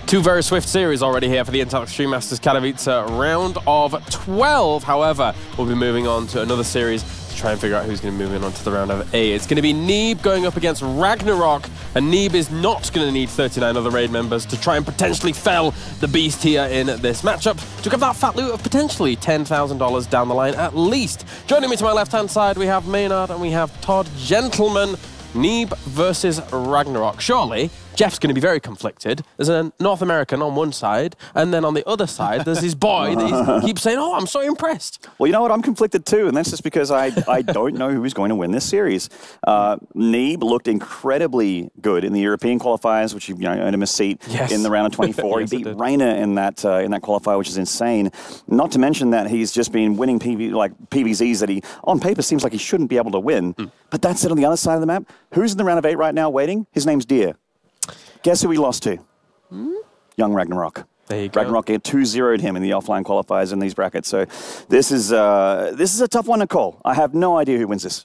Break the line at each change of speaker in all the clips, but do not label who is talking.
Two very swift series already here for the Intel Extreme Masters Katowice round of 12. However, we'll be moving on to another series to try and figure out who's going to be moving on to the round of 8. It's going to be Neeb going up against RagnaroK, and Neeb is not going to need 39 other raid members to try and potentially fell the beast here in this matchup to get that fat loot of potentially $10,000 down the line at least. Joining me to my left-hand side, we have Maynard and we have Todd. Gentlemen, Neeb versus RagnaroK. Surely, Jeff's going to be very conflicted. There's a North American on one side, and then on the other side, there's his boy that he keeps saying, oh, I'm so impressed.
Well, you know what? I'm conflicted too, and that's just because I don't know who is going to win this series. Neeb looked incredibly good in the European qualifiers, which earned him a seat in the round of 24.
Yes,
he beat Reina in that qualifier, which is insane. Not to mention that he's just been winning PVZs that he, on paper, seems like he shouldn't be able to win. But that's it on the other side of the map. Who's in the round of 8 right now waiting? His name's Deer. Guess who he lost to? Young RagnaroK.
There you go.
RagnaroK 2-0'd him in the offline qualifiers in these brackets. So this is a tough one to call. I have no idea who wins this.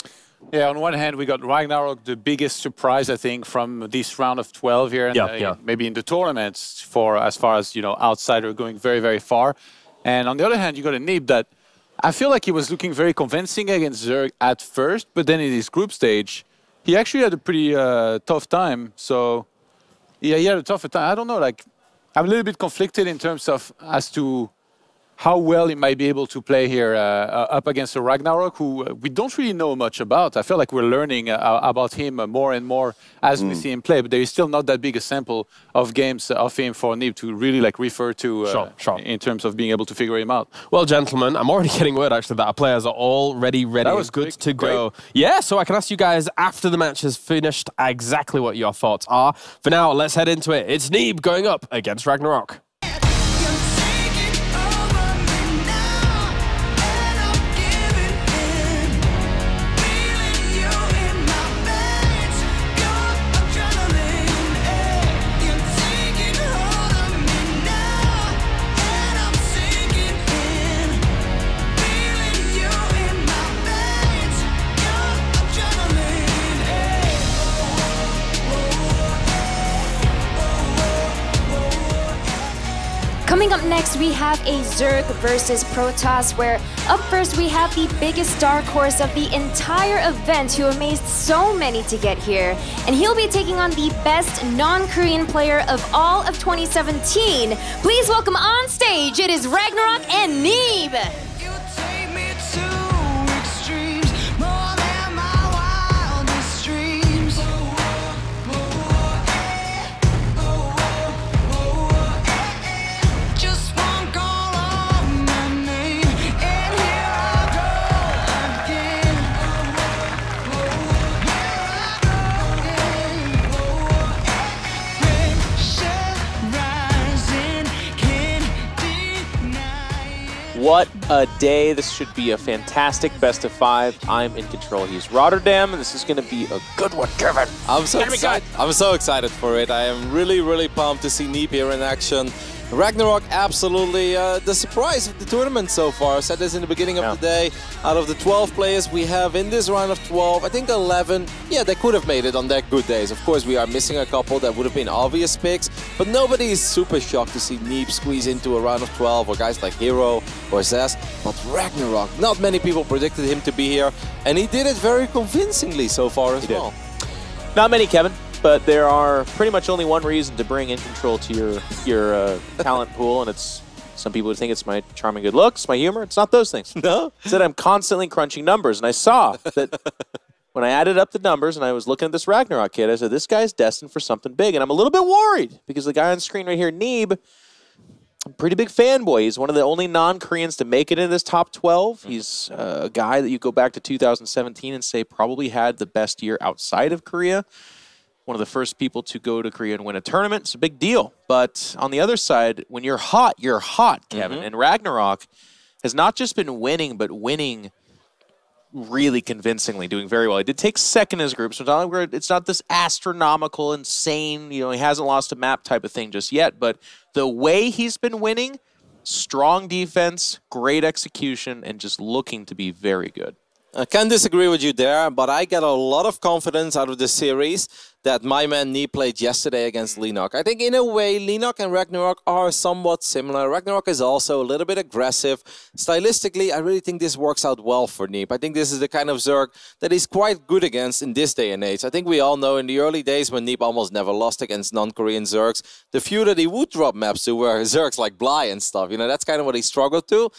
Yeah, on one hand, we got RagnaroK, the biggest surprise, I think, from this round of 12 here. And maybe in the tournaments for as far as, outsider going very, very far. And on the other hand, you got a Neeb that I feel like he was looking very convincing against Zerg at first, but then in his group stage, he actually had a pretty tough time. So yeah, he had a tougher time. I don't know, I'm a little bit conflicted in terms of as to how well he might be able to play here up against a RagnaroK, who we don't really know much about. I feel like we're learning about him more and more as we see him play, but there is still not that big a sample of games of him for Neeb to really refer to in terms of being able to figure him out.
Well, gentlemen, I'm already getting word actually that our players are all ready and good to go. Great. Yeah, so I can ask you guys after the match has finished exactly what your thoughts are. For now, let's head into it. It's Neeb going up against RagnaroK.
Coming up next, we have a Zerg versus Protoss, where up first we have the biggest dark horse of the entire event who amazed so many to get here. And he'll be taking on the best non-Korean player of all of 2017. Please welcome on stage, it is RagnaroK and Neeb.
What a day. This should be a fantastic best of 5. I'm in control. He's Rotterdam, and this is going to be a good one, Kevin.
I'm so excited for it. I am really, really pumped to see Neeb here in action. RagnaroK, absolutely the surprise of the tournament so far. I said this in the beginning of the day. Out of the 12 players we have in this round of 12, I think 11, they could have made it on their good days. Of course, we are missing a couple that would have been obvious picks, but nobody is super shocked to see Neeb squeeze into a round of 12, or guys like Hero or Zest. But RagnaroK, not many people predicted him to be here, and he did it very convincingly so far as well.
Not many, Kevin. But there are pretty much only one reason to bring in control to your talent pool, and it's some people would think it's my charming good looks, my humor. It's not those things.
No?
It's that I'm constantly crunching numbers, and I saw that when I added up the numbers and I was looking at this RagnaroK kid, I said, this guy's destined for something big, and I'm a little bit worried because the guy on screen right here, Neeb, I'm a pretty big fanboy. He's one of the only non-Koreans to make it in this top 12. He's a guy that you go back to 2017 and say probably had the best year outside of Korea. One of the first people to go to Korea and win a tournament. It's a big deal. But on the other side, when you're hot, Kevin. And RagnaroK has not just been winning, but winning really convincingly, doing very well. He did take second in his group, so it's not this astronomical, insane, he hasn't lost a map type of thing just yet. But the way he's been winning, strong defense, great execution, and just looking to be very good.
I can't disagree with you there, but I get a lot of confidence out of this series that my man Neeb played yesterday against RagnaroK. I think in a way, RagnaroK and RagnaroK are somewhat similar. RagnaroK is also a little bit aggressive. Stylistically, I really think this works out well for Neeb. I think this is the kind of Zerg that he's quite good against in this day and age. I think we all know in the early days when Neeb almost never lost against non-Korean Zergs, the few that he would drop maps to were Zergs like Bly and stuff. You know, that's kind of what he struggled to.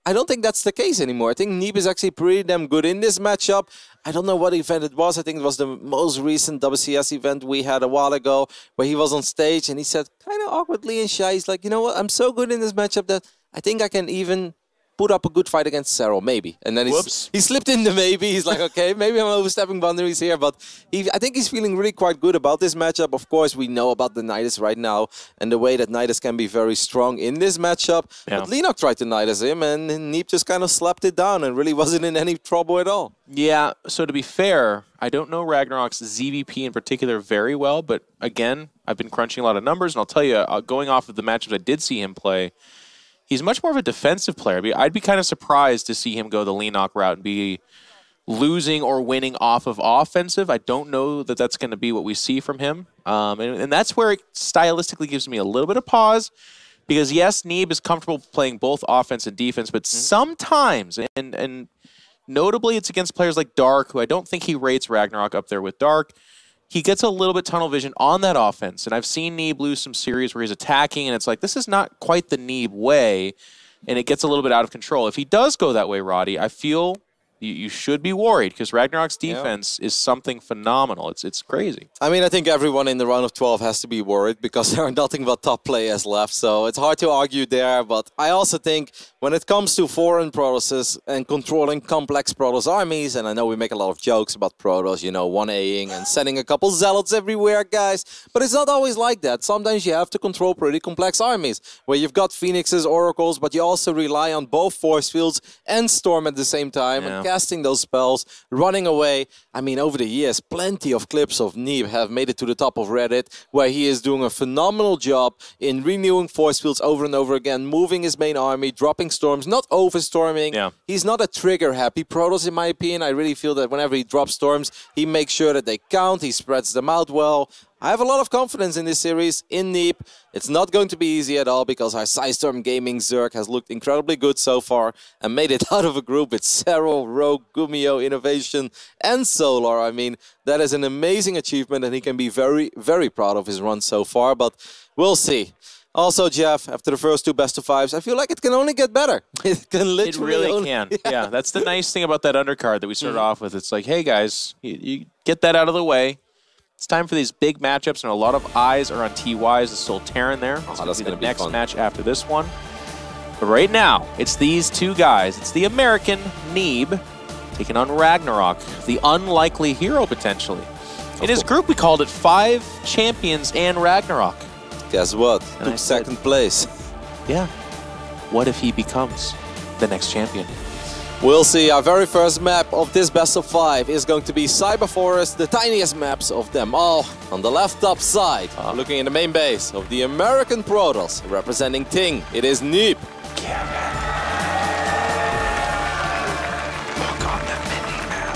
I don't think that's the case anymore. I think Neeb is actually pretty damn good in this matchup. I don't know what event it was. I think it was the most recent WCS event we had a while ago where he was on stage and he said kind of awkwardly and shy, he's like, you know what, I'm so good in this matchup that I think I can even put up a good fight against Cero, maybe. And then he slipped in the maybe. He's like, okay, maybe I'm overstepping boundaries here. But I think he's feeling really quite good about this matchup. Of course, we know about the Nidus right now and the way that Nidus can be very strong in this matchup. Yeah. But RagnaroK tried to Nidus him and Neeb just kind of slapped it down and really wasn't in any trouble at all.
Yeah, so to be fair, I don't know RagnaroK's ZVP in particular very well, but again, I've been crunching a lot of numbers, and I'll tell you, going off of the matchups I did see him play, he's much more of a defensive player. I'd be kind of surprised to see him go the RagnaroK route and be losing or winning off of offensive. I don't know that that's going to be what we see from him. And that's where it stylistically gives me a little bit of pause. Because yes, Neeb is comfortable playing both offense and defense, but sometimes, and notably it's against players like Dark, who I don't think he rates RagnaroK up there with Dark, he gets a little bit tunnel vision on that offense. And I've seen Neeb lose some series where he's attacking, and it's like, this is not quite the Neeb way, and it gets a little bit out of control. If he does go that way, Roddy, I feel you should be worried, because RagnaroK's defense is something phenomenal. It's crazy.
I mean, I think everyone in the round of 12 has to be worried, because there are nothing but top players left, so it's hard to argue there. But I also think when it comes to foreign Protosses and controlling complex Protoss armies, and I know we make a lot of jokes about Protoss, you know, 1Aing and sending a couple Zealots everywhere, guys, but it's not always like that. Sometimes you have to control pretty complex armies, where you've got Phoenixes, Oracles, but you also rely on both Force Fields and Storm at the same time, and casting those spells, running away. I mean, over the years, plenty of clips of Neeb have made it to the top of Reddit, where he is doing a phenomenal job in renewing Force Fields over and over again, moving his main army, dropping Storms, not overstorming. Yeah. He's not a trigger-happy Protoss, in my opinion. I really feel that whenever he drops Storms, he makes sure that they count, he spreads them out well. I have a lot of confidence in this series, in Neeb. It's not going to be easy at all, because our Psystorm Gaming Zerg has looked incredibly good so far and made it out of a group with Cero, Rogue, Gumio, Innovation and Solar. I mean, that is an amazing achievement, and he can be very, very proud of his run so far, but we'll see. Also, Jeff, after the first two best-of-5s, I feel like it can only get better. It can literally
really can. Yeah, that's the nice thing about that undercard that we started off with. It's like, hey, guys, you get that out of the way. It's time for these big matchups, and a lot of eyes are on TY's the Solterran there. That's going to be the next match after this one. But right now, it's these two guys. It's the American Neeb taking on RagnaroK, the unlikely hero, potentially. In his group, we called it 5 champions and RagnaroK.
Guess what? Took second place.
Yeah. What if he becomes the next champion?
We'll see. Our very first map of this best-of-5 is going to be Cyber Forest, the tiniest maps of them all. On the left top side, looking in the main base of the American Protoss, representing Ting, it is Neeb.
Look on the mini-map.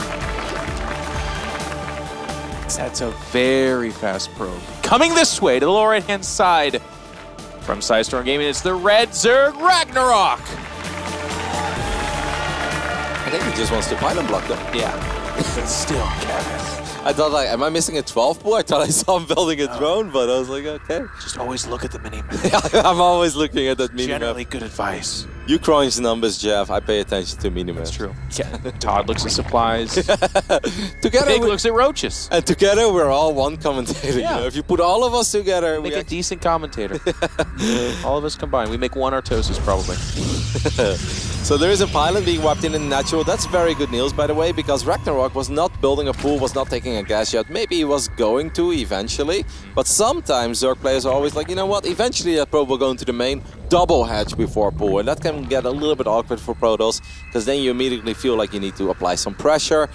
That's a very fast probe. Coming this way to the lower right-hand side from Psystorm Gaming, it's the Red Zerg RagnaroK.
I think he just wants to pylon block them.
Yeah. But still, Kevin.
I thought, like, am I missing a 12 boy? I thought I saw him building a drone, but I was like, okay.
Just always look at the minimap.
I'm always looking at that minimap.
Generally good advice.
You crunch numbers, Jeff. I pay attention to minimap.
That's true. Yeah. Todd looks at supplies.
Together,
Big looks at roaches.
And together, we're all one commentator. Yeah. You know? If you put all of us together,
we make a decent commentator. All of us combined. We make one Artosis, probably.
So there is a pilot being wiped in natural. That's very good news, by the way, because RagnaroK was not building a pool, was not taking a gas shot. Maybe he was going to eventually, but sometimes Zerg players are always like, you know what, eventually that probe will go into the main, double hedge before pool, and that can get a little bit awkward for Protoss, because then you immediately feel like you need to apply some pressure.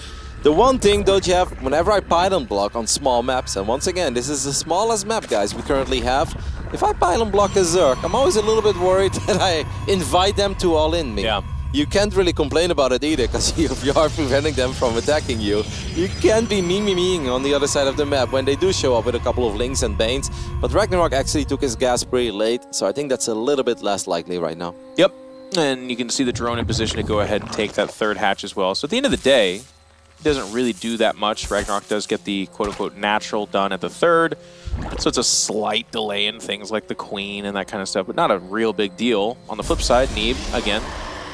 The one thing though, Jeff, whenever I pylon block on small maps, and once again, this is the smallest map, guys, we currently have, if I pylon block a Zerg, I'm always a little bit worried that I invite them to all in me.
Yeah.
you can't really complain about it either, because you are preventing them from attacking you. You can't be me-me-meing on the other side of the map when they do show up with a couple of Lings and Banes. But RagnaroK actually took his gas pretty late, so I think that's a little bit less likely right now.
Yep, and you can see the drone in position to go ahead and take that third hatch as well. So at the end of the day, it doesn't really do that much. RagnaroK does get the quote-unquote natural done at the third. So it's a slight delay in things like the Queen and that kind of stuff, but not a real big deal. On the flip side, Neeb, again,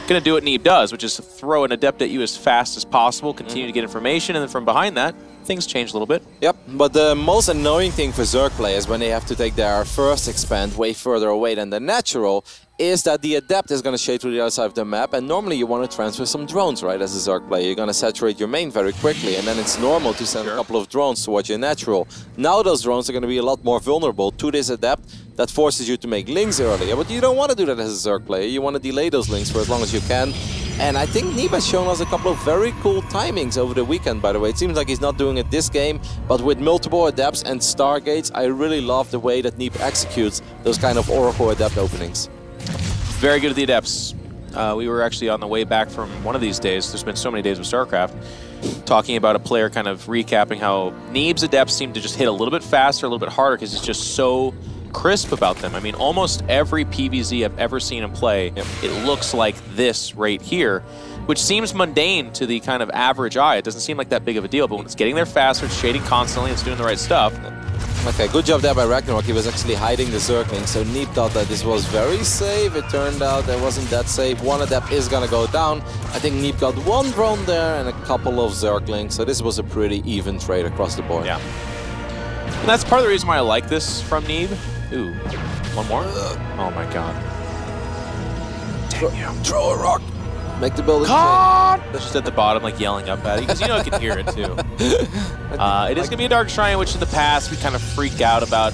going to do what Neeb does, which is throw an Adept at you as fast as possible, continue to get information, and then from behind that, things change a little bit.
Yep, but the most annoying thing for Zerg players when they have to take their first expand way further away than the natural is that the Adept is going to shade to the other side of the map, and normally you want to transfer some drones, right, as a Zerg player. You're going to saturate your main very quickly, and then it's normal to send a couple of drones towards your natural. Now those drones are going to be a lot more vulnerable to this Adept. That forces you to make Lings earlier, but you don't want to do that as a Zerg player. You want to delay those Lings for as long as you can. And I think Neeb has shown us a couple of very cool timings over the weekend, by the way. It seems like he's not doing it this game, but with multiple Adepts and Stargates, I really love the way that Neeb executes those kind of Oracle Adept openings.
Very good at the Adepts. We were actually on the way back from one of these days, there's been so many days with StarCraft, talking about a player kind of recapping how Neeb's Adepts seem to just hit a little bit faster, a little bit harder, because he's just so crisp about them. I mean, almost every PvZ I've ever seen him play, it looks like this right here, which seems mundane to the kind of average eye. It doesn't seem like that big of a deal, but when it's getting there faster, it's shading constantly, it's doing the right stuff.
Okay, good job there by RagnaroK. He was actually hiding the Zergling, so Neeb thought that this was very safe. It turned out it wasn't that safe. One Adept is gonna go down. I think Neeb got one drone there and a couple of Zerglings, so this was a pretty even trade across the board.
Yeah. And that's part of the reason why I like this from Neeb. Ooh, one more? Oh my god. Damn you.
Throw a rock. Make the building
God! That's just at the bottom, like yelling up at it, because you know I can hear it too. It is going to be a Dark Shrine, which in the past we kind of freak out about,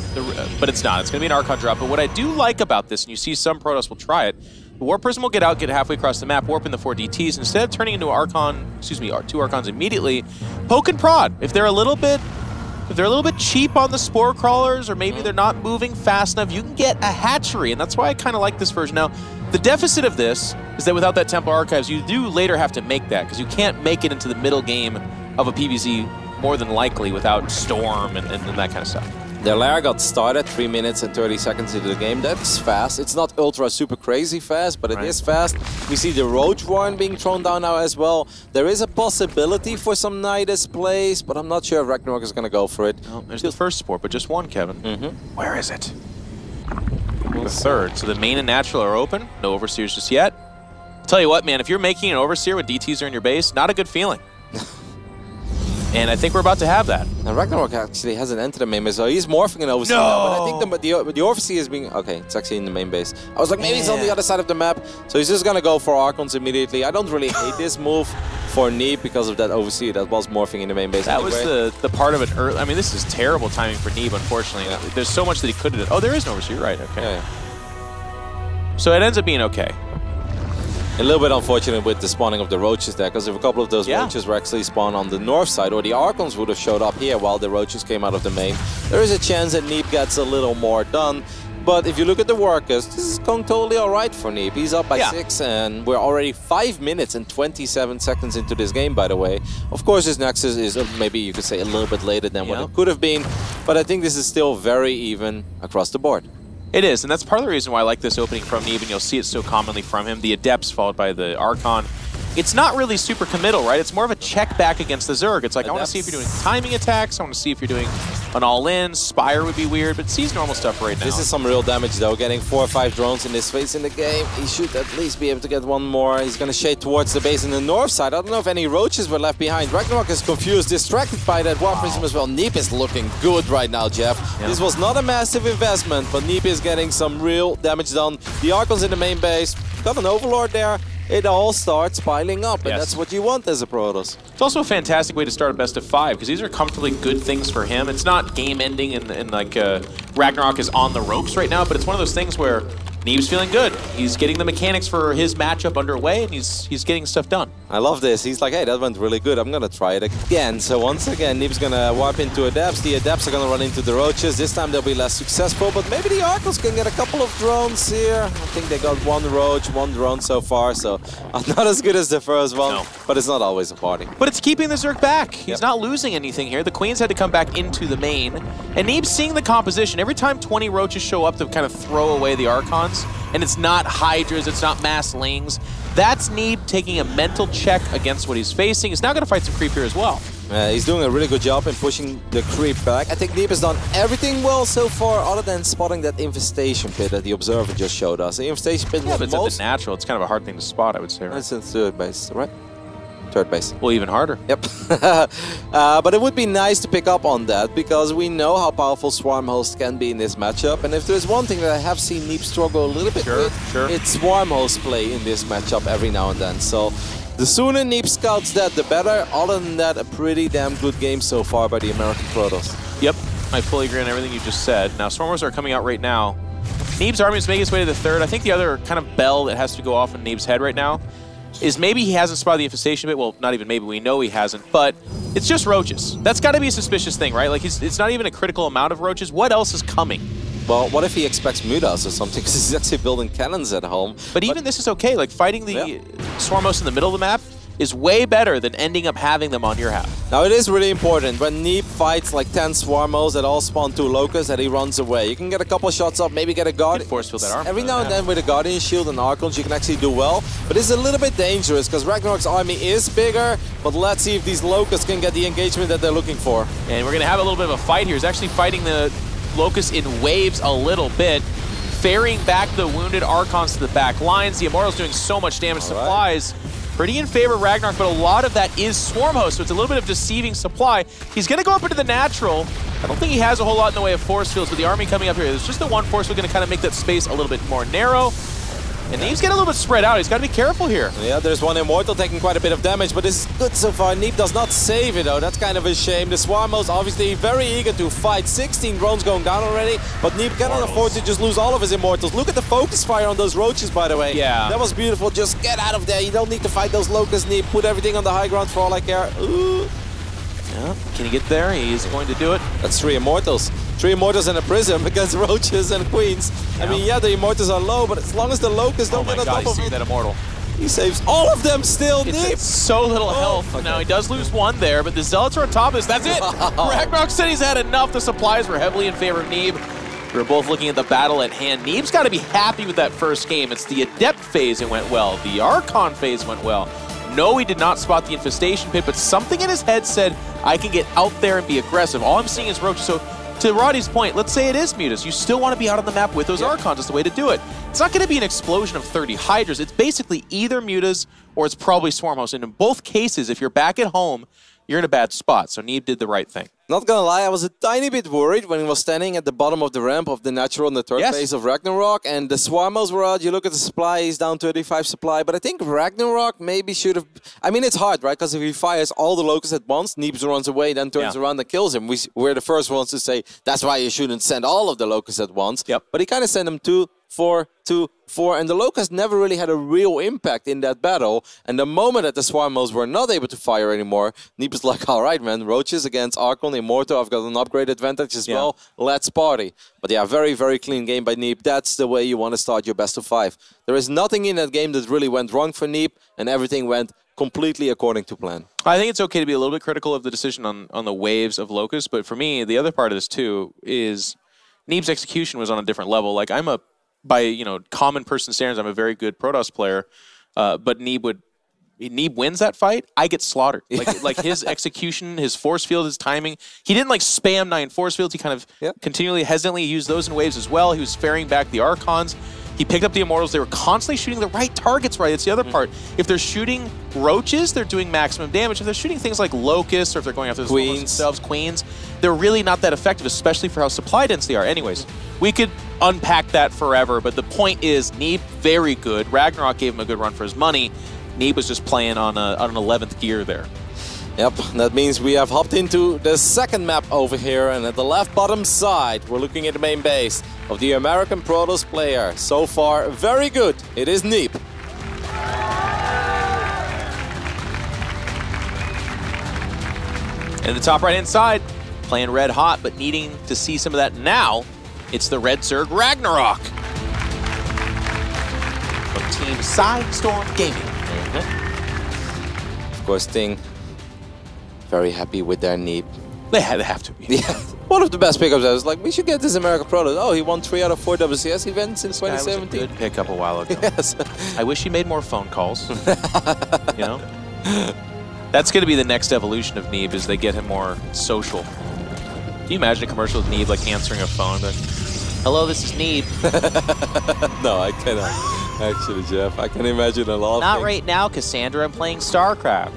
but it's not. It's going to be an Archon drop. But what I do like about this, and you see some Protoss will try it, the Warp Prism will get out, get halfway across the map, warp in the 4 DTs. Instead of turning into Archon, excuse me, 2 Archons immediately, poke and prod. If they're a little bit cheap on the Spore Crawlers, or maybe they're not moving fast enough, you can get a hatchery, and that's why I kind of like this version. Now, the deficit of this is that without that Templar Archives, you do later have to make that, because you can't make it into the middle game of a PvZ more than likely without Storm and that kind of stuff.
The lair got started 3 minutes and 30 seconds into the game. That's fast. It's not ultra super crazy fast, but it is fast. We see the Roach Warren being thrown down now as well. There is a possibility for some Nidus plays, but I'm not sure if RagnaroK is going to go for it.
Oh, there's the first Spore, but just one, Kevin. Where is it? The third. So the main and natural are open. No Overseers just yet. I'll tell you what, man, if you're making an Overseer when DTs are in your base, not a good feeling. And I think we're about to have that.
And RagnaroK actually hasn't entered the main base, so he's morphing an Overseer now, but I think the Overseer is being... Okay, it's actually in the main base. I was like, maybe it's on the other side of the map, so he's just gonna go for Archons immediately. I don't really hate this move for Neeb because of that Overseer that was morphing in the main base.
That
anyway.
was the part of it early. I mean, this is terrible timing for Neeb, unfortunately. There's so much that he could have done. Oh, there is no Overseer, right, okay. So it ends up being okay.
A little bit unfortunate with the spawning of the Roaches there, because if a couple of those Roaches were actually spawned on the north side, or the Archons would have showed up here while the Roaches came out of the main, there is a chance that Neeb gets a little more done. But if you look at the workers, this is going totally alright for Neeb. He's up by 6, and we're already 5 minutes and 27 seconds into this game, by the way. Of course, his Nexus is maybe you could say a little bit later than what it could have been, but I think this is still very even across the board.
It is, and that's part of the reason why I like this opening from Neeb, and you'll see it so commonly from him. The Adepts followed by the Archon. It's not really super committal, right? It's more of a check back against the Zerg. It's like, I want to see if you're doing timing attacks, I want to see if you're doing an all-in. Spire would be weird, but sees normal stuff right now.
This is some real damage, though. Getting 4 or 5 drones in this phase in the game. He should at least be able to get one more. He's going to shade towards the base in the north side. I don't know if any Roaches were left behind. RagnaroK is confused, distracted by that Warp Prism as well. Neeb is looking good right now, Jeff. This was not a massive investment, but Neeb is getting some real damage done. The Archons in the main base. Got an Overlord there. It all starts piling up, and that's what you want as a Protoss.
It's also a fantastic way to start a best of 5, because these are comfortably good things for him. It's not game-ending and like RagnaroK is on the ropes right now, but it's one of those things where Neeb's feeling good. He's getting the mechanics for his matchup underway, and he's getting stuff done.
I love this. He's like, hey, that went really good. I'm going to try it again. So once again, Neeb's going to warp into Adepts. The Adepts are going to run into the Roaches. This time they'll be less successful, but maybe the Arcos can get a couple of drones here. I think they got one Roach, one drone so far, so not as good as the first one, but it's not always a party.
But it's keeping the Zerg back. He's not losing anything here. The Queens had to come back into the main, and Neeb's seeing the composition. Every time 20 Roaches show up to kind of throw away the Archons, and it's not Hydras, it's not Mass Lings, that's Neeb taking a mental check against what he's facing. He's now going to fight some creep here as well.
He's doing a really good job in pushing the creep back. I think Neeb has done everything well so far, other than spotting that infestation pit that the Observer just showed us. The infestation pit was
it's at the natural. It's kind of a hard thing to spot, I would say. Right?
It's in third base, right? Third base.
Well, even harder.
Yep. But it would be nice to pick up on that, because we know how powerful Swarm Host can be in this matchup. And if there's one thing that I have seen Neeb struggle a little bit with, it's Swarm Host play in this matchup every now and then. So the sooner Neeb scouts that, the better. Other than that, a pretty damn good game so far by the American Protoss.
Yep, I fully agree on everything you just said. Now, Swarmers are coming out right now. Neeb's army is making its way to the third. I think the other kind of bell that has to go off in Neeb's head right now is maybe he hasn't spotted the infestation bit. Well, not even maybe, we know he hasn't, but it's just Roaches. That's got to be a suspicious thing, right? Like, it's not even a critical amount of Roaches. What else is coming?
Well, what if he expects Mutas or something, because he's actually building cannons at home.
But even this is okay. Like, fighting the Swarmos in the middle of the map is way better than ending up having them on your half.
Now, it is really important when Neeb fights like 10 Swarmos that all spawn 2 Locusts that he runs away. You can get a couple shots up, maybe get a Guardian.
Force field that arm.
Every now and then with a Guardian Shield and Archons you can actually do well, but it's a little bit dangerous because RagnaroK's army is bigger, but let's see if these Locusts can get the engagement that they're looking for.
And we're going to have a little bit of a fight here. He's actually fighting the Locusts in waves a little bit, ferrying back the wounded Archons to the back lines. The Immortal's doing so much damage. Supplies pretty in favor of RagnaroK, but a lot of that is Swarm Host, so it's a little bit of deceiving supply. He's going to go up into the natural. I don't think he has a whole lot in the way of force fields, with the army coming up here. There's just the one force field going to kind of make that space a little bit more narrow. And Neeb's getting a little bit spread out. He's got to be careful here.
Yeah, there's one Immortal taking quite a bit of damage, but this is good so far. Neeb does not save it, though. That's kind of a shame. The Swarmos obviously very eager to fight. 16 drones going down already, but Neeb cannot afford to just lose all of his Immortals. Look at the focus fire on those Roaches, by the way.
Yeah.
That was beautiful. Just get out of there. You don't need to fight those Locusts, Neeb. Put everything on the high ground for all I care. Ooh.
Yeah. Can he get there? He's going to do it.
That's 3 Immortals. 3 Immortals and a Prism against Roaches and Queens. Yeah. I mean, yeah, the Immortals are low, but as long as the Locusts don't get on top of it,
that Immortal.
He saves all of them still.
It's so little health. Okay. Now, he does lose one there, but the Zealots are on top of this. That's it. RagnaroK said he's had enough. The supplies were heavily in favor of Neeb. We were both looking at the battle at hand. Neeb's got to be happy with that first game. It's the Adept phase that went well. The Archon phase went well. No, he did not spot the infestation pit, but something in his head said, I can get out there and be aggressive. All I'm seeing is Roaches. So, to Roddy's point, let's say it is Mutas. You still want to be out on the map with those Archons. It's the way to do it. It's not going to be an explosion of 30 Hydras. It's basically either Mutas or it's probably Swarmhost. And in both cases, if you're back at home, you're in a bad spot. So Neeb did the right thing.
Not gonna lie, I was a tiny bit worried when he was standing at the bottom of the ramp of the natural in the third phase of RagnaroK, and the Swarmos were out. You look at the supply, he's down 35 supply, but I think RagnaroK maybe should have... I mean, it's hard, right? Because if he fires all the Locusts at once, Neeb runs away, then turns around and kills him. We're the first ones to say, that's why you shouldn't send all of the Locusts at once.
Yep.
But he kind of sent them 2, 4, 2, 4, and the Locusts never really had a real impact in that battle. And the moment that the Swarmos were not able to fire anymore, Neeb was like, all right, man, Roaches against Archon, Immortal, I've got an upgrade advantage as well. Let's party. But yeah, very, very clean game by Neeb. That's the way you want to start your best of 5. There is nothing in that game that really went wrong for Neeb, and everything went completely according to plan.
I think it's okay to be a little bit critical of the decision on the waves of Locusts, but for me, the other part of this too is Neeb's execution was on a different level. Like, I'm a, by common person standards, I'm a very good Protoss player, but Neeb wins that fight, I get slaughtered. Like his execution, his force field, his timing. He didn't like spam 9 force fields. He kind of continually, hesitantly used those in waves as well. He was ferrying back the Archons. He picked up the Immortals. They were constantly shooting the right targets right. It's the other part. If they're shooting Roaches, they're doing maximum damage. If they're shooting things like Locusts, or if they're going after the Queens themselves, Queens, they're really not that effective, especially for how supply dense they are. Anyways, we could unpack that forever, but the point is, Neeb, very good. RagnaroK gave him a good run for his money. Neeb was just playing on an 11th gear there.
Yep, that means we have hopped into the second map over here, and at the left bottom side, we're looking at the main base of the American Protoss player. So far, very good. It is Neeb.
And in the top right-hand side, playing red hot, but needing to see some of that now, it's the Red Zerg RagnaroK from Team Sidestorm Gaming.
Of course, Ting, very happy with their Neeb.
They have to be.
Yeah. One of the best pickups. I was like, we should get this American product. Oh, he won 3 out of 4 WCS events in 2017.
That was a good pickup a while ago.
Yes.
I wish he made more phone calls. You know? That's going to be the next evolution of Neeb, is they get him more social. Can you imagine a commercial with Neeb like answering a phone? Like, hello, this is Neeb.
No, I cannot. Actually, Jeff, I can imagine a lot of
Not
things.
right now, Cassandra. I'm playing StarCraft.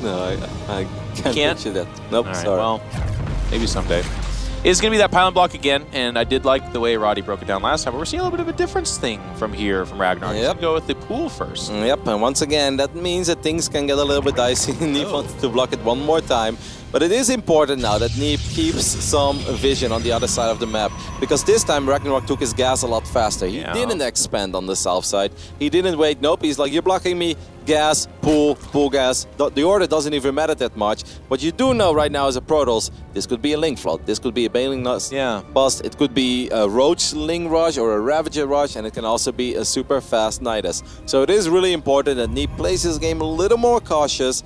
No, I can't picture that. Nope,
All right,
sorry.
well, maybe someday. It's going to be that pylon block again, and I did like the way Roddy broke it down last time, but we're seeing a little bit of a difference thing from here, from RagnaroK.
Yep.
Go with the pool first.
Yep, and once again, that means that things can get a little bit dicey. Neeb wanted to block it one more time. But it is important now that Neeb keeps some vision on the other side of the map. Because this time RagnaroK took his gas a lot faster. He didn't expand on the south side. He didn't wait. Nope, he's like, you're blocking me. Gas, pool gas. The order doesn't even matter that much. What you do know right now as a Protoss, this could be a Link float. This could be a Bailing Bust. It could be a Roach Ling Rush or a Ravager Rush. And it can also be a super fast Nidus. So it is really important that Neeb plays his game a little more cautious.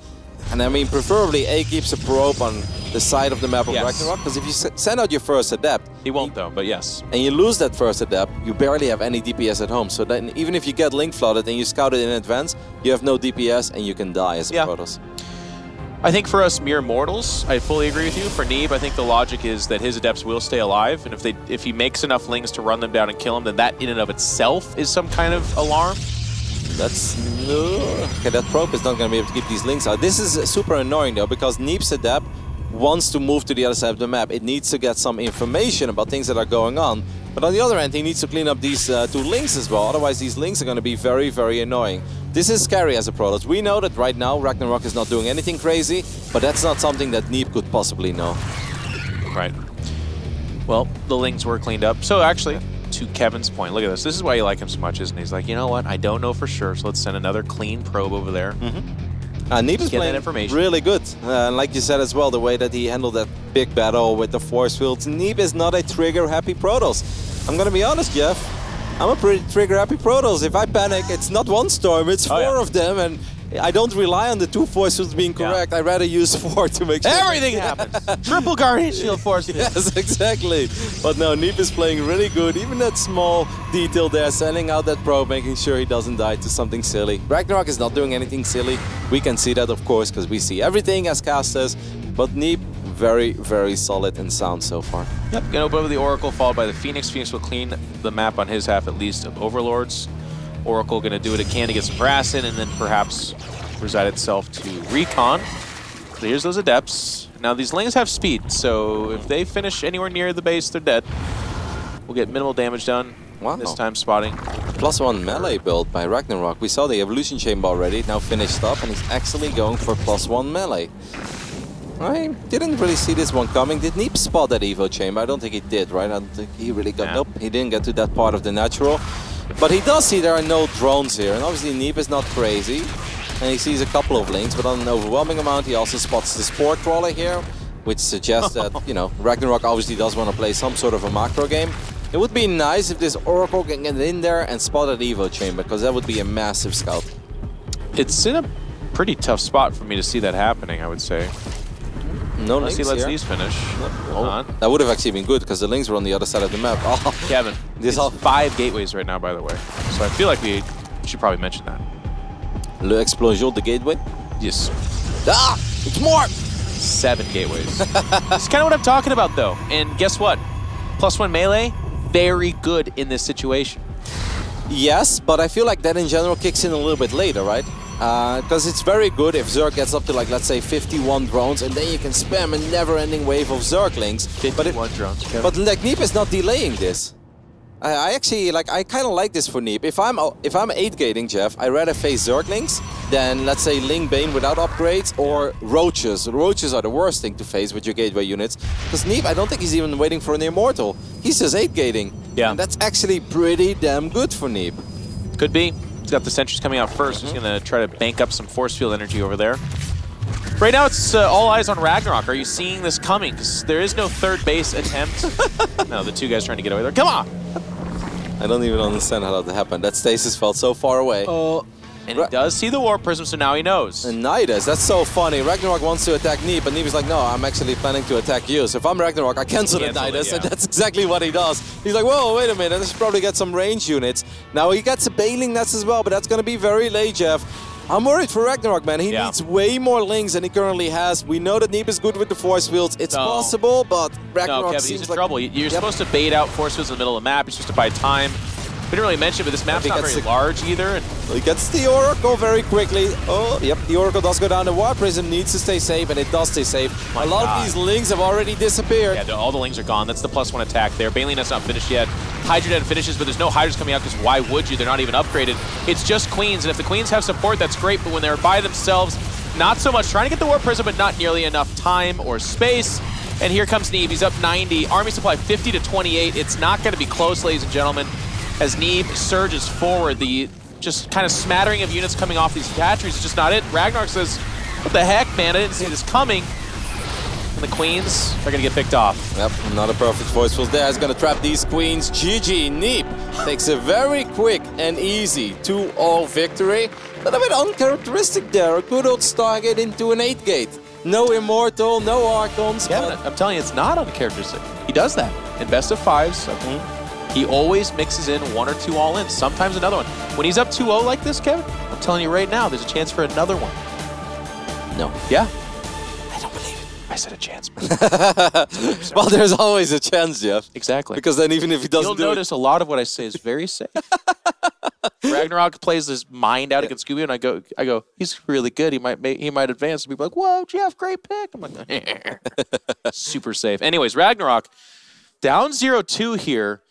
And I mean, preferably A keeps a probe on the side of the map of RagnaroK, because if you send out your first adept...
He won't though, but yes.
And you lose that first adept, you barely have any DPS at home. So then even if you get link flooded and you scout it in advance, you have no DPS and you can die as a Protoss.
I think for us mere mortals, I fully agree with you. For Neeb, I think the logic is that his adepts will stay alive, and if he makes enough lings to run them down and kill them, then that in and of itself is some kind of alarm.
That's okay, that probe is not going to be able to keep these links out. This is super annoying though, because Neeb's adept wants to move to the other side of the map. It needs to get some information about things that are going on. But on the other hand, he needs to clean up these 2 links as well. Otherwise, these links are going to be very, very annoying. This is scary as a Protoss. We know that right now RagnaroK is not doing anything crazy, but that's not something that Neeb could possibly know.
Right. Well, the links were cleaned up. So actually, to Kevin's point, look at this. This is why you like him so much, isn't he? He's like, you know what? I don't know for sure, so let's send another clean probe over there.
Neeb is playing really good. Like you said as well, the way that he handled that big battle with the force fields. Neeb is not a trigger-happy Protoss. I'm going to be honest, Jeff. I'm a pretty trigger-happy Protoss. If I panic, it's not 1 storm, it's 4 of them. And I don't rely on the 2 force fields being correct. I'd rather use 4 to make sure
everything happens. Triple Guardian Shield force field.
Yes, exactly. But no, Neeb is playing really good. Even that small detail there, sending out that probe, making sure he doesn't die to something silly. RagnaroK is not doing anything silly. We can see that, of course, because we see everything as casters. But Neeb, very, very solid and sound so far.
Yep, gonna open over the Oracle, followed by the Phoenix. Phoenix will clean the map on his half, at least, of Overlords. Oracle going to do what it can to get some brass in, and then perhaps reside itself to Recon. Clears those adepts. Now these lings have speed, so if they finish anywhere near the base, they're dead. We'll get minimal damage done.
Wow.
This time spotting.
+1 melee build by RagnaroK. We saw the Evolution Chamber already, now finished up, and he's actually going for +1 melee. I didn't really see this one coming. Did Neeb spot that Evo Chamber? I don't think he did, right? I don't think he really got... Nope, he didn't get to that part of the natural. But he does see there are no drones here, and obviously Neeb is not crazy. And he sees a couple of links, but on an overwhelming amount, he also spots the Spore Crawler here, which suggests that, you know, RagnaroK obviously does want to play some sort of a macro game. It would be nice if this Oracle can get in there and spot an Evo Chamber, because that would be a massive scout.
It's in a pretty tough spot for me to see that happening, I would say.
No
Unless he lets these finish.
That would have actually been good, because the links were on the other side of the map. Oh.
Kevin, there's 5 gateways right now, by the way. So I feel like we should probably mention that.
L'Explosion de gateway?
Yes.
Ah! It's more!
7 gateways. It's kind of what I'm talking about, though. And guess what? +1 melee, very good in this situation.
Yes, but I feel like that in general kicks in a little bit later, right? Because it's very good if Zerg gets up to, like, let's say 51 drones, and then you can spam a never-ending wave of Zerglings.
51 drones. Kevin.
But like Neeb is not delaying this. I actually like. I kind of like this for Neeb. If I'm 8 gating, Jeff, I'd rather face Zerglings than, let's say, Ling Bane without upgrades or Roaches. Roaches are the worst thing to face with your gateway units. Because Neeb, I don't think he's even waiting for an Immortal. He's just 8 gating.
Yeah.
And that's actually pretty damn good for Neeb.
Could be. He's got the sentries coming out first. He's going to try to bank up some force field energy over there. Right now, it's all eyes on RagnaroK. Are you seeing this coming? Because there is no third base attempt. No, the two guys trying to get away there. Come on!
I don't even understand how that happened. That stasis felt so far away.
And he does see the Warp Prism, so now he knows.
And Nidus, that's so funny. RagnaroK wants to attack Neeb, but Neeb is like, no, I'm actually planning to attack you. So if I'm RagnaroK, I cancel the Nidus, and that's exactly what he does. He's like, whoa, wait a minute, I should probably get some range units. Now he gets a Bailing Nest as well, but that's going to be very late, Jeff. I'm worried for RagnaroK, man. He needs way more Lings than he currently has. We know that Neeb is good with the force fields. It's possible, but RagnaroK
seems he's in trouble. You're supposed to bait out force fields in the middle of the map. You're supposed to buy time. We didn't really mention, but this map's not very large either. And
he gets the Oracle very quickly. Oh, yep, the Oracle does go down. The Warp Prism needs to stay safe, and it does stay safe. A lot of these Lings have already disappeared.
Yeah, all the Lings are gone. That's the +1 attack there. Bailing Nest's not finished yet. Hydra Den finishes, but there's no Hydras coming out because why would you? They're not even upgraded. It's just Queens, and if the Queens have support, that's great, but when they're by themselves, not so much. Trying to get the Warp Prism, but not nearly enough time or space. And here comes Neeb. He's up 90. Army supply 50 to 28. It's not going to be close, ladies and gentlemen. As Neeb surges forward, the just kind of smattering of units coming off these attachments is just not it. RagnaroK says, what the heck, man? I didn't see this coming. And the Queens are going to get picked off. Yep,
not a perfect voice field there. He's going to trap these Queens. GG. Neeb takes a very quick and easy 2-0 victory. A little bit uncharacteristic there. A good old Stargate into an 8-gate. No Immortal, no Archons.
Yeah, I'm telling you, it's not uncharacteristic. He does that in best of 5s. He always mixes in 1 or 2 all-ins, sometimes another one. When he's up 2-0 like this, Kevin, I'm telling you right now, there's a chance for another one.
No.
Yeah? I don't believe it. I said a chance.
Well, there's always a chance, Jeff.
Exactly.
Because then even if he doesn't do it...
You'll notice a lot of what I say is very safe. RagnaroK plays his mind out against Scooby, and I go, he's really good. He might advance. And people are like, whoa, Jeff, great pick. I'm like, super safe. Anyways, RagnaroK down 0-2 here,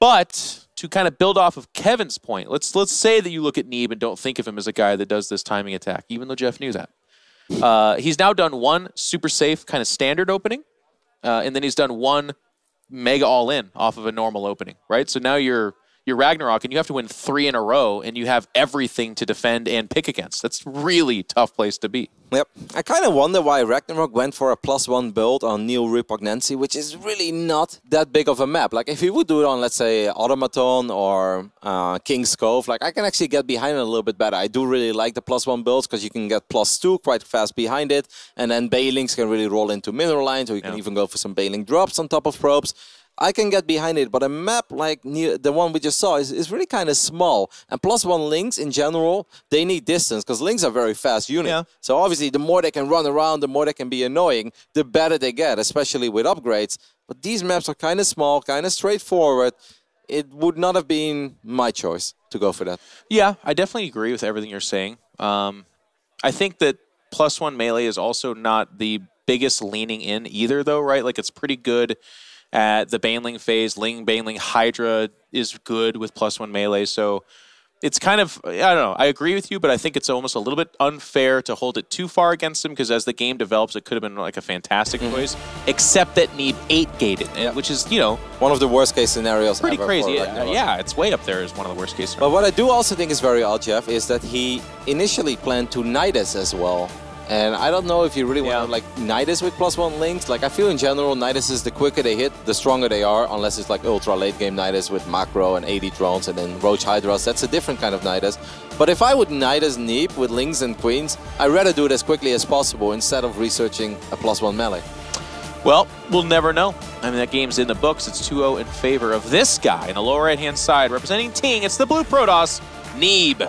but to kind of build off of Kevin's point, let's say that you look at Neeb and don't think of him as a guy that does this timing attack, even though Jeff knew that. He's now done one super safe kind of standard opening, and then he's done one mega all-in off of a normal opening, right? So now you're RagnaroK, and you have to win 3 in a row, and you have everything to defend and pick against. That's really tough place to be.
Yep. I kind of wonder why RagnaroK went for a +1 build on Neo Repugnancy, which is really not that big of a map. Like, if he would do it on, let's say, Automaton or King's Cove, like, I can actually get behind it a little bit better. I do really like the +1 builds because you can get +2 quite fast behind it, and then Bailings can really roll into mineral lines, or you can even go for some Bailing drops on top of probes. I can get behind it, but a map like the one we just saw is really kind of small. And +1 Lings, in general, they need distance, because Lings are very fast units. Yeah. So obviously, the more they can run around, the more they can be annoying, the better they get, especially with upgrades. But these maps are kind of small, kind of straightforward. It would not have been my choice to go for that.
Yeah, I definitely agree with everything you're saying. I think that +1 melee is also not the biggest leaning in either, though, right? Like, it's pretty good at the Baneling phase. Baneling Hydra is good with +1 melee, so it's kind of, I don't know, I agree with you, but I think it's almost a little bit unfair to hold it too far against him, because as the game develops, it could have been like a fantastic choice, except that Neeb 8-gated, which is, you know,
one of the worst case scenarios
pretty
ever
crazy. Yeah, it's way up there as one of the worst case
But
scenarios.
what I do also think is very odd, Jeff, is that he initially planned to Nidus as well. And I don't know if you really want to like Nidus with +1 Lings. Like, I feel in general Nidus is the quicker they hit, the stronger they are, unless it's like ultra late game Nidus with macro and 80 drones and then Roach Hydras. That's a different kind of Nidus. But if I would Nidus Neeb with Lings and Queens, I'd rather do it as quickly as possible instead of researching a +1 melee.
Well, we'll never know. I mean, that game's in the books. It's 2-0 in favor of this guy in the lower right-hand side. Representing Ting, it's the blue Protoss, Neeb.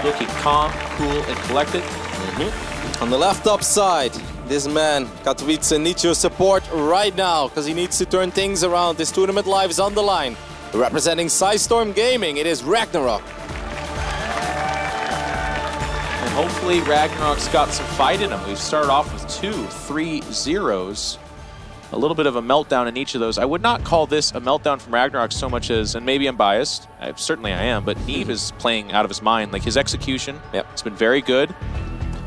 Looking calm, cool, and collected.
On the left top side, this man, Katowice, needs your support right now, because he needs to turn things around. This tournament live is on the line. Representing Psystorm Gaming, it is RagnaroK.
And hopefully RagnaroK's got some fight in him. We've started off with 2-3 zeros. A little bit of a meltdown in each of those. I would not call this a meltdown from RagnaroK so much as, and maybe I'm biased, certainly I am, but Neeb is playing out of his mind. Like, his execution, it's been very good.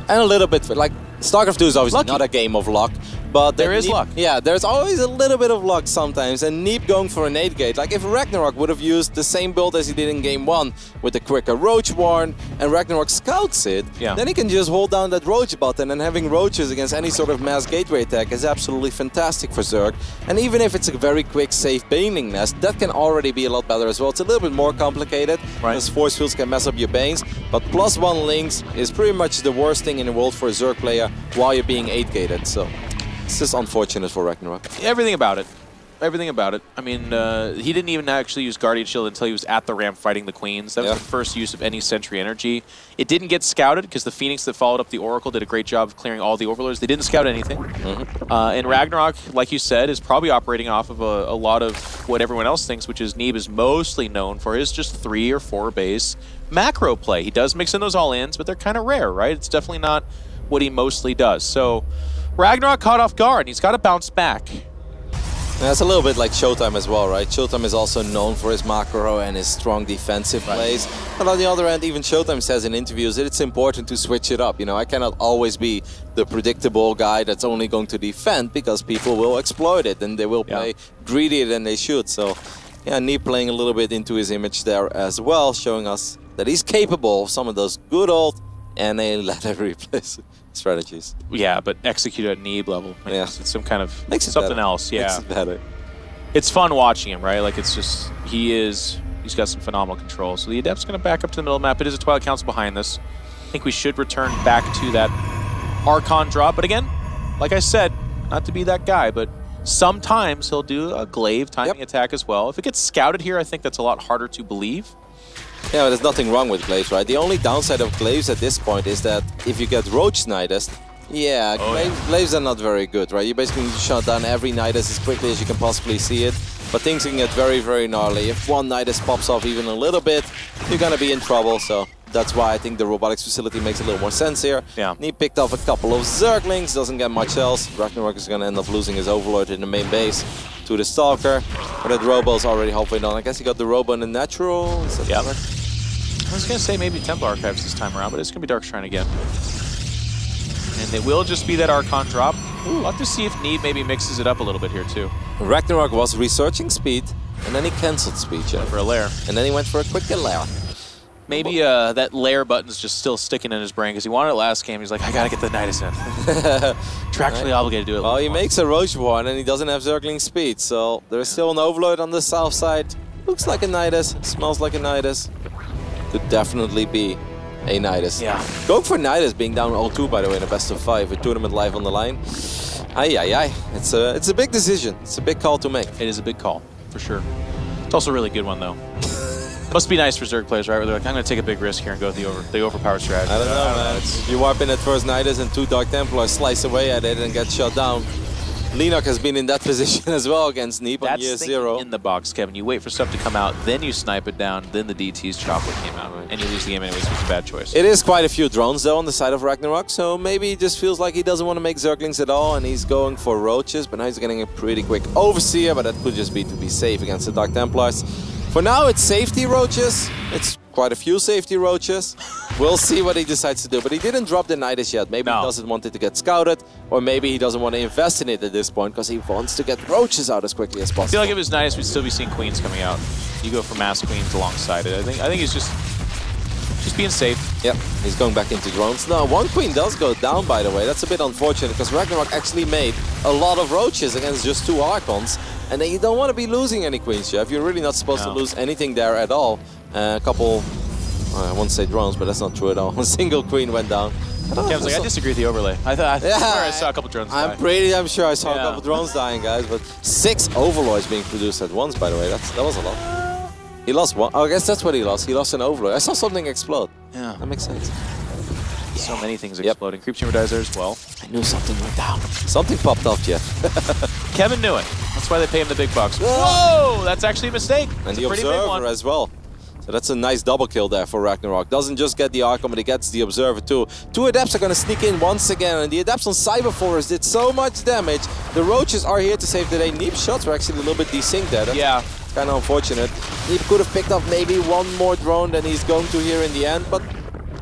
And a little bit, like, StarCraft II is obviously not a game of luck, But
there is luck.
Yeah, there's always a little bit of luck sometimes. And Neeb going for an 8-gate. Like if RagnaroK would have used the same build as he did in game 1 with the quicker Roach Warn and RagnaroK scouts it, then he can just hold down that Roach button, and having Roaches against any sort of mass gateway attack is absolutely fantastic for Zerg. And even if it's a very quick, safe Baneling nest, that can already be a lot better as well. It's a little bit more complicated because force fields can mess up your Banes, but +1 links is pretty much the worst thing in the world for a Zerg player while you're being 8-gated. So it's just unfortunate for RagnaroK.
Everything about it. Everything about it. I mean, he didn't even actually use Guardian Shield until he was at the ramp fighting the Queens. That was the first use of any Sentry energy. It didn't get scouted because the Phoenix that followed up the Oracle did a great job of clearing all the Overlords. They didn't scout anything. And RagnaroK, like you said, is probably operating off of a lot of what everyone else thinks, which is Neeb is mostly known for his just 3 or 4 base macro play. He does mix in those all-ins, but they're kind of rare, right? It's definitely not what he mostly does. So RagnaroK caught off guard, and he's got to bounce back.
That's a little bit like Showtime as well, right? Showtime is also known for his macro and his strong defensive plays. But on the other hand, even Showtime says in interviews that it's important to switch it up. You know, I cannot always be the predictable guy that's only going to defend, because people will exploit it and they will play greedier than they should. So, yeah, Neeb playing a little bit into his image there as well, showing us that he's capable of some of those good old NA ladder replays strategies.
Yeah, but execute at Neeb level. It's some kind of something else. Yeah,
makes it better.
It's fun watching him, right? Like it's just he's got some phenomenal control. So the Adept's going to back up to the middle of the map. It is a Twilight Council behind this. I think we should return back to that Archon drop. But again, like I said, not to be that guy, but sometimes he'll do a glaive timing attack as well. If it gets scouted here, I think that's a lot harder to believe.
Yeah, but there's nothing wrong with glaives, right? The only downside of glaives at this point is that if you get Roach Nidus, glaives are not very good, right? You basically need to shut down every Nidus as quickly as you can possibly see it. But things can get very, very gnarly. If one Nidus pops off even a little bit, you're gonna be in trouble. So that's why I think the robotics facility makes a little more sense here. He picked off a couple of Zerglings, doesn't get much else. RagnaroK is gonna end up losing his Overlord in the main base to the Stalker. But that Robo's already halfway done. I guess he got the Robo in the natural. Is that
I was gonna say maybe Temple Archives this time around, but it's gonna be Dark Shrine again. And it will just be that Archon drop. We'll have to see if Neeb maybe mixes it up a little bit here too.
RagnaroK was researching speed, and then he cancelled speed,
for a lair.
And then he went for a quicker lair.
Maybe that lair button's just still sticking in his brain because he wanted it last game. He's like, I gotta get the Nidus in. Contractually obligated to do it.
Well, he makes a Roach Warn and he doesn't have Zergling speed, so there's still an Overlord on the south side. Looks like a Nidus, smells like a Nidus. Could definitely be a Nidus. Going for Nidus being down 0-2, by the way, in a best of 5 with tournament live on the line. It's a big decision. It's a big call to make.
It is a big call, for sure. It's also a really good one, though. Must be nice for Zerg players, right? Where they're like, I'm going to take a big risk here and go with the overpowered strategy.
I don't know, man. If you warp in at first Nidus and 2 Dark Templars slice away at it and get shut down. Lenok has been in that position as well against Neeb on year 0.
In the box, Kevin. You wait for stuff to come out, then you snipe it down, then the DT's chopper came out, and you lose the game anyways, which is a bad choice.
It is quite a few drones, though, on the side of RagnaroK, so maybe he just feels like he doesn't want to make Zerglings at all, and he's going for Roaches, but now he's getting a pretty quick Overseer, but that could just be to be safe against the Dark Templars. For now, it's safety Roaches. It's quite a few safety Roaches. We'll see what he decides to do, but he didn't drop the Nidus yet. Maybe he doesn't want it to get scouted, or maybe he doesn't want to invest in it at this point because he wants to get Roaches out as quickly as possible.
I feel like if it was Nidus, we'd still be seeing Queens coming out. You go for mass Queens alongside it. I think he's just being safe.
Yep, he's going back into drones. No, one Queen does go down, by the way. That's a bit unfortunate because RagnaroK actually made a lot of Roaches against just 2 Archons. And then you don't want to be losing any Queens, Jeff. You're really not supposed to lose anything there at all. A couple, I won't say drones, but that's not true at all. A single Queen went down.
Kev's like, I disagree with the overlay. I saw a couple drones die.
I'm sure I saw a couple drones dying, guys. But 6 Overlords being produced at once, by the way. That was a lot. He lost one. Oh, I guess that's what he lost. He lost an Overlord. I saw something explode.
Yeah.
That makes sense.
So many things exploding. Creep Chamber dies there as well.
I knew something went down. Something popped off, Jeff.
Kevin knew it. That's why they pay him the big bucks. Whoa! That's actually a mistake.
And the Observer as well. So that's a nice double kill there for RagnaroK. Doesn't just get the Archon, but he gets the Observer too. 2 Adepts are going to sneak in once again, and the Adepts on Cyber Forest did so much damage. The Roaches are here to save the day. Neeb's shots were actually a little bit desynced there. That's kind of unfortunate. Neeb could have picked up maybe one more drone than he's going to here in the end, but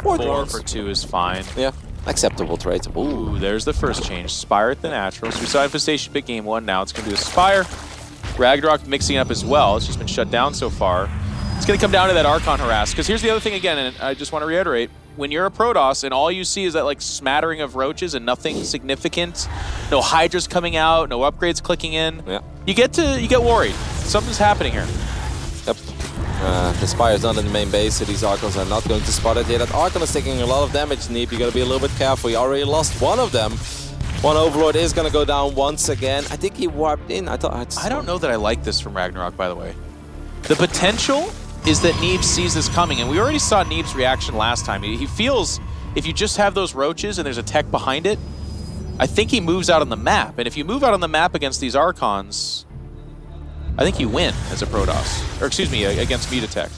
4 drones.
4 for 2 is fine.
Yeah. acceptable trade.
Ooh, there's the first change. Spire at the natural. So we saw Infestation pick game 1. Now it's going to be the Spire. RagnaroK mixing it up as well. It's just been shut down so far. It's going to come down to that Archon harass. Because here's the other thing again, and I just want to reiterate. When you're a Protoss and all you see is that like smattering of roaches and nothing significant, no Hydras coming out, no upgrades clicking in, you get worried. Something's happening here.
Yep. The Spire is not in the main base, so these Archons are not going to spot it yet. That Archon is taking a lot of damage, Neeb. You got to be a little bit careful. You already lost one of them. One Overlord is going to go down once again. I think he warped in. I don't
know that I like this from RagnaroK, by the way. The potential is that Neeb sees this coming, and we already saw Neeb's reaction last time. He feels if you just have those roaches and there's a tech behind it, I think he moves out on the map. And if you move out on the map against these Archons, I think you win as a Protoss. Or excuse me, against Mutatech.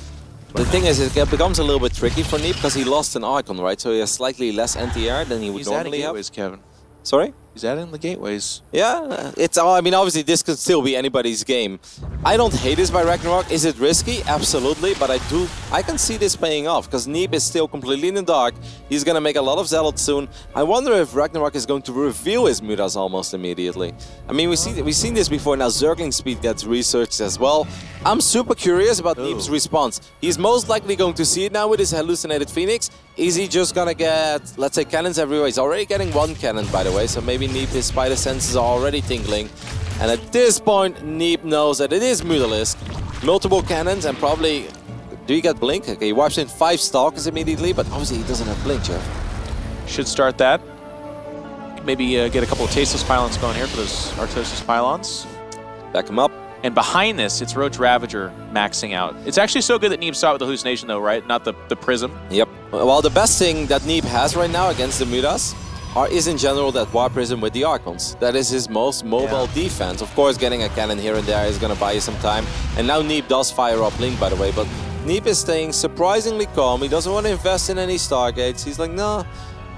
The thing is, it becomes a little bit tricky for Neeb because he lost an Archon, right? So he has slightly less anti-air than he would normally have.
He's adding gateways, Kevin.
Sorry?
He's adding the gateways.
Yeah, I mean, obviously this could still be anybody's game. I don't hate this by RagnaroK. Is it risky? Absolutely, but I can see this paying off because Neeb is still completely in the dark. He's gonna make a lot of Zealots soon. I wonder if RagnaroK is going to reveal his Mutas almost immediately. I mean, we've seen this before. Now Zergling speed gets researched as well. I'm super curious about Neeb's response. He's most likely going to see it now with his hallucinated Phoenix. Is he just gonna get, let's say, cannons everywhere? He's already getting one cannon, by the way, so maybe Neeb, his spider senses are already tingling. And at this point, Neeb knows that it is Mutalisk. Multiple cannons and probably... Do you get Blink? Okay, he wipes in 5 Stalkers immediately, but obviously he doesn't have Blink, Jeff.
Should start that. Maybe get a couple of Tasteless Pylons going here for those Artosis Pylons.
Back him up.
And behind this, it's Roach Ravager maxing out. It's actually so good that Neeb saw it with the Hallucination, though, right? Not the Prism.
Yep. Well, the best thing that Neeb has right now against the Mutas is in general that War Prism with the Archons. That is his most mobile defense. Of course, getting a cannon here and there is going to buy you some time. And now Neeb does fire up Blink, by the way. But Neeb is staying surprisingly calm. He doesn't want to invest in any Stargates. He's like, no,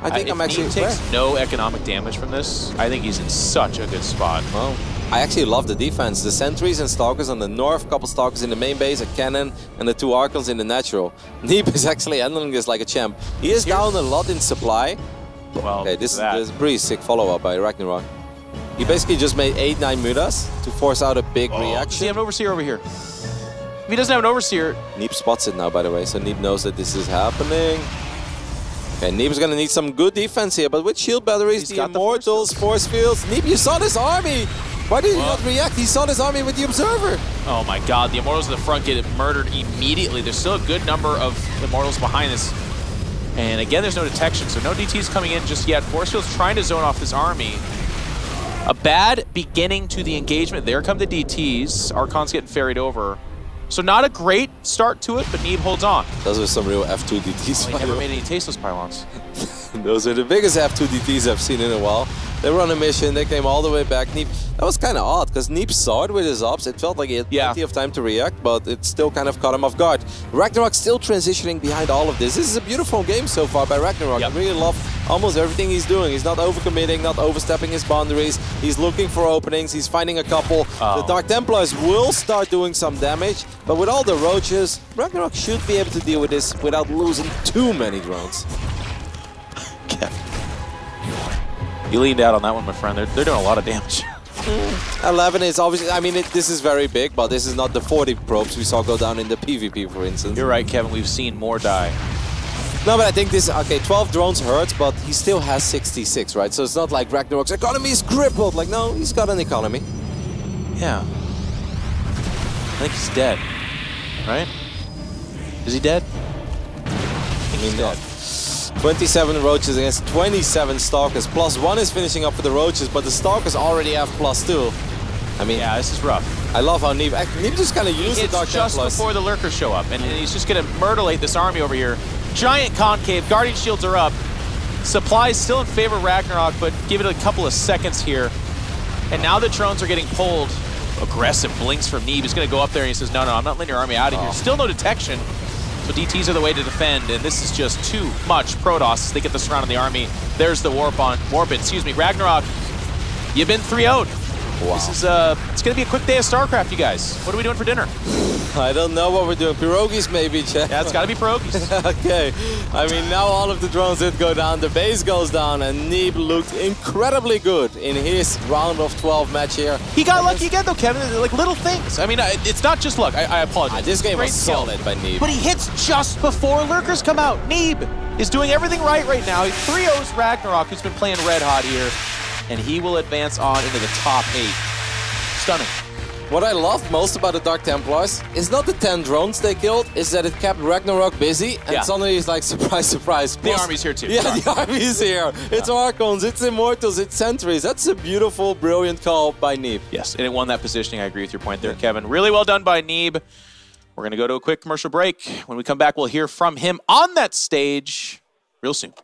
I think I'm actually...
If Neeb takes no economic damage from this, I think he's in such a good spot.
Well, I actually love the defense. The sentries and stalkers on the north, couple stalkers in the main base, a cannon, and the 2 Archons in the natural. Neeb is actually handling this like a champ. He is down a lot in supply.
Well,
okay, this is a pretty sick follow-up by RagnaroK. He basically just made 8-9 Mutas to force out a big reaction.
Does he have an Overseer over here? If he doesn't have an Overseer...
Neeb spots it now, by the way, so Neeb knows that this is happening. Okay, Neeb's gonna need some good defense here, but with shield batteries, the Immortals, force fields... Neeb, you saw this army! Why did he not react? He saw this army with the Observer.
Oh my god, the Immortals in the front get murdered immediately. There's still a good number of Immortals behind this. And again, there's no detection, so no DTs coming in just yet. Force Field's trying to zone off this army. A bad beginning to the engagement. There come the DTs. Archon's getting ferried over. So not a great start to it, but Neeb holds on.
Those are some real F2 DTs.
Well, he never made any Tasteless Pylons.
Those are the biggest F2 DTs I've seen in a while. They were on a mission, they came all the way back. Neeb, that was kind of odd, because Neeb saw it with his ops. It felt like he had plenty of time to react, but it still kind of caught him off guard. RagnaroK still transitioning behind all of this. This is a beautiful game so far by RagnaroK. I really love almost everything he's doing. He's not overcommitting, not overstepping his boundaries. He's looking for openings, he's finding a couple. The Dark Templars will start doing some damage, but with all the roaches, RagnaroK should be able to deal with this without losing too many drones.
You leaned out on that one, my friend. They're doing a lot of damage.
11 is obviously, I mean, this is very big, but this is not the 40 probes we saw go down in the PvP, for instance.
You're right, Kevin. We've seen more die.
No, but I think this, okay, 12 drones hurts, but he still has 66, right? So it's not like RagnaroK's economy is crippled. Like, no, he's got an economy.
Yeah. I think he's dead, right? Is he dead? I think he's dead.
27 roaches against 27 stalkers. +1 is finishing up for the roaches, but the stalkers already have +2. I mean,
yeah, this is rough.
I love how Neeb just kind of used the Dark
Templars. Just before the lurkers show up, and he's just going to murderate this army over here. Giant concave, Guardian shields are up. Supplies still in favor of RagnaroK, but give it a couple of seconds here. And now the drones are getting pulled. Aggressive blinks from Neeb. He's going to go up there and he says, no, I'm not letting your army out of here. Still no detection. So DTs are the way to defend, and this is just too much Protoss. They get the surround on the army. There's the warp, excuse me, RagnaroK. You've been 3-0'd.
Wow.
This is it's going to be a quick day of StarCraft, you guys. What are we doing for dinner?
I don't know what we're doing. Pierogies maybe, Jeff.
Yeah, it's got to be pierogies.
Okay. I mean, now all of the drones did go down. The base goes down, and Neeb looked incredibly good in his round of 12 match here.
He got lucky again, though, Kevin. Like, little things. I mean, it's not just luck. I apologize.
This game was solid by Neeb.
But he hits just before Lurkers come out. Neeb is doing everything right now. He 3-0s RagnaroK, who's been playing red hot here, and he will advance on into the top 8. Stunning.
What I loved most about the Dark Templars is not the 10 drones they killed, is that it kept RagnaroK busy, and suddenly he's like, surprise, surprise.
The army's here too.
Yeah, the army's here. It's Archons, it's Immortals, it's Sentries. That's a beautiful, brilliant call by Neeb.
Yes, and it won that positioning. I agree with your point there, Kevin. Really well done by Neeb. We're going to go to a quick commercial break. When we come back, we'll hear from him on that stage real soon.